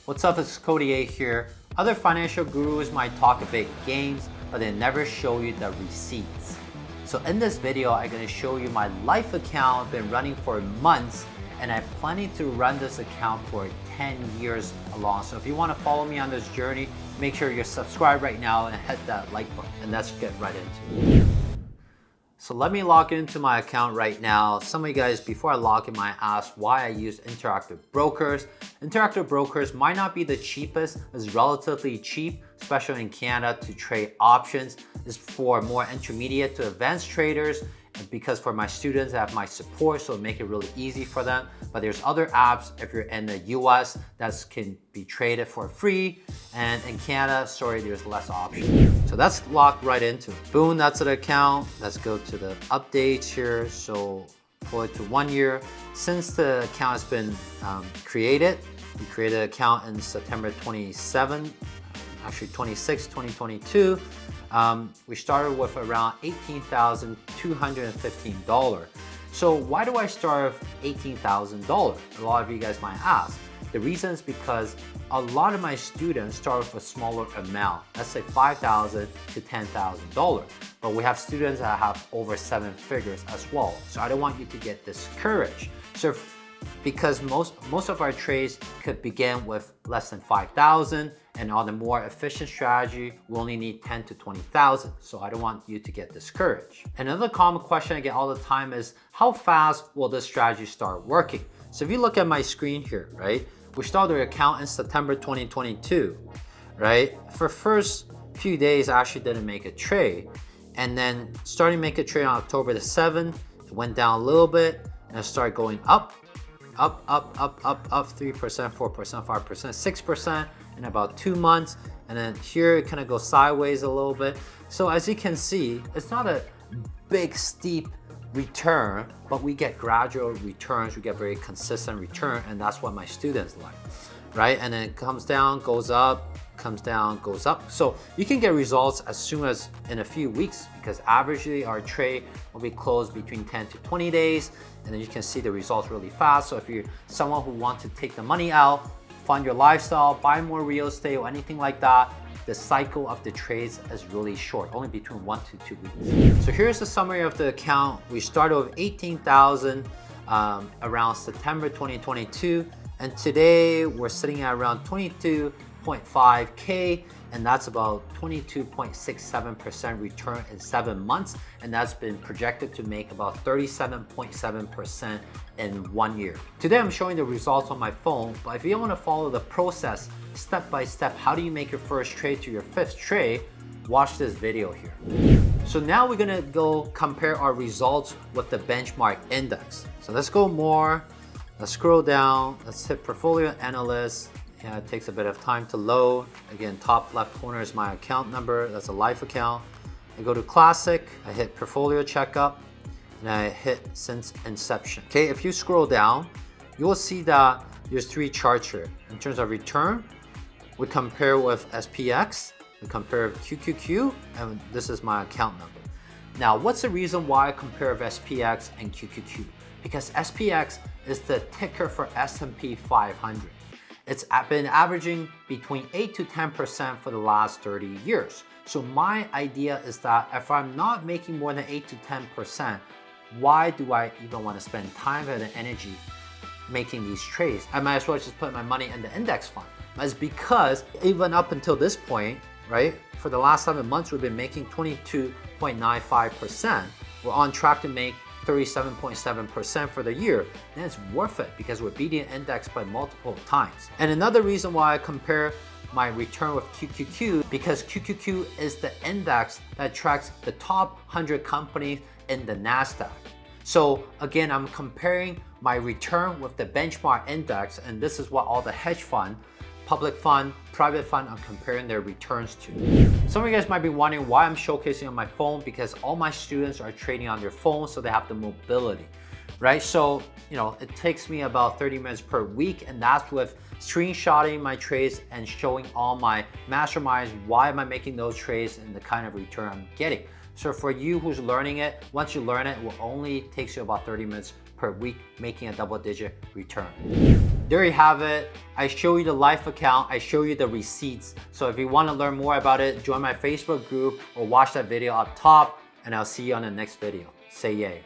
What's up, it's Cody A here. Other financial gurus might talk a big games, but they never show you the receipts. So in this video, I'm gonna show you my life account, been running for months, and I'm planning to run this account for 10 years along. So if you wanna follow me on this journey, make sure you're subscribed right now and hit that like button, and let's get right into it. So let me log into my account right now. Some of you guys, before I log in, might ask why I use Interactive Brokers. Interactive Brokers might not be the cheapest, it's relatively cheap, especially in Canada, to trade options. It's for more intermediate to advanced traders, and because for my students, I have my support, so make it really easy for them. But there's other apps, if you're in the US, that can be traded for free. And in Canada, sorry, there's less options. So that's logged right into it. Boom, that's an account. Let's go to the updates here. So pull it to 1 year. Since the account has been created, we created an account in September 26, 2022. We started with around $18,215. So why do I start with $18,000? A lot of you guys might ask. The reason is because a lot of my students start with a smaller amount, let's say $5,000 to $10,000. But we have students that have over 7 figures as well. So I don't want you to get discouraged. So because most of our trades could begin with less than 5,000, and on a more efficient strategy, we only need 10 to 20,000. So I don't want you to get discouraged. Another common question I get all the time is, how fast will this strategy start working? So if you look at my screen here, right? We started our account in September 2022, right? For first few days, I actually didn't make a trade. And then starting to make a trade on October the 7th, it went down a little bit, and it started going up, 3%, 4%, 5%, 6% in about 2 months. And then here it kind of goes sideways a little bit. So as you can see, it's not a big steep return, but we get gradual returns, we get very consistent return, and that's what my students like, right? And then it comes down, goes up, comes down, goes up. So you can get results as soon as in a few weeks, because averagely our trade will be closed between 10 to 20 days, and then you can see the results really fast. So if you're someone who wants to take the money out, fund your lifestyle, buy more real estate or anything like that, the cycle of the trades is really short, only between 1 to 2 weeks. So here's the summary of the account. We started with 18,000 around September 2022, and today we're sitting at around 22.5K, and that's about 22.67% return in 7 months, and that's been projected to make about 37.7% in 1 year. Today I'm showing the results on my phone, but if you want to follow the process step by step, how do you make your first trade to your 5th trade, watch this video here. So now we're gonna go compare our results with the benchmark index. So let's go more, let's scroll down, let's hit portfolio analyst. Yeah, it takes a bit of time to load. Again, top left corner is my account number. That's a life account. I go to classic, I hit portfolio checkup, and I hit since inception. Okay, if you scroll down, you will see that there's 3 charts here. In terms of return, we compare with SPX, we compare with QQQ, and this is my account number. Now, what's the reason why I compare with SPX and QQQ? Because SPX is the ticker for S&P 500. It's been averaging between 8 to 10% for the last 30 years. So my idea is that if I'm not making more than 8 to 10%, why do I even want to spend time and energy making these trades? I might as well just put my money in the index fund. It's because even up until this point, right, for the last 7 months, we've been making 22.95%. We're on track to make 37.7% for the year, then it's worth it because we're beating the index by multiple times. And another reason why I compare my return with QQQ, because QQQ is the index that tracks the top 100 companies in the NASDAQ. So again, I'm comparing my return with the benchmark index, and this is what all the hedge fund, public fund, private fund are comparing their returns to. Some of you guys might be wondering why I'm showcasing on my phone, because all my students are trading on their phone, so they have the mobility, right? So, you know, it takes me about 30 minutes per week, and that's with screenshotting my trades and showing all my masterminds, why am I making those trades and the kind of return I'm getting. So for you who's learning it, once you learn it, it will only takes you about 30 minutes per week, making a double-digit return. There you have it. I show you the live account, I show you the receipts. So if you want to learn more about it, join my Facebook group or watch that video up top, and I'll see you on the next video. Say yay.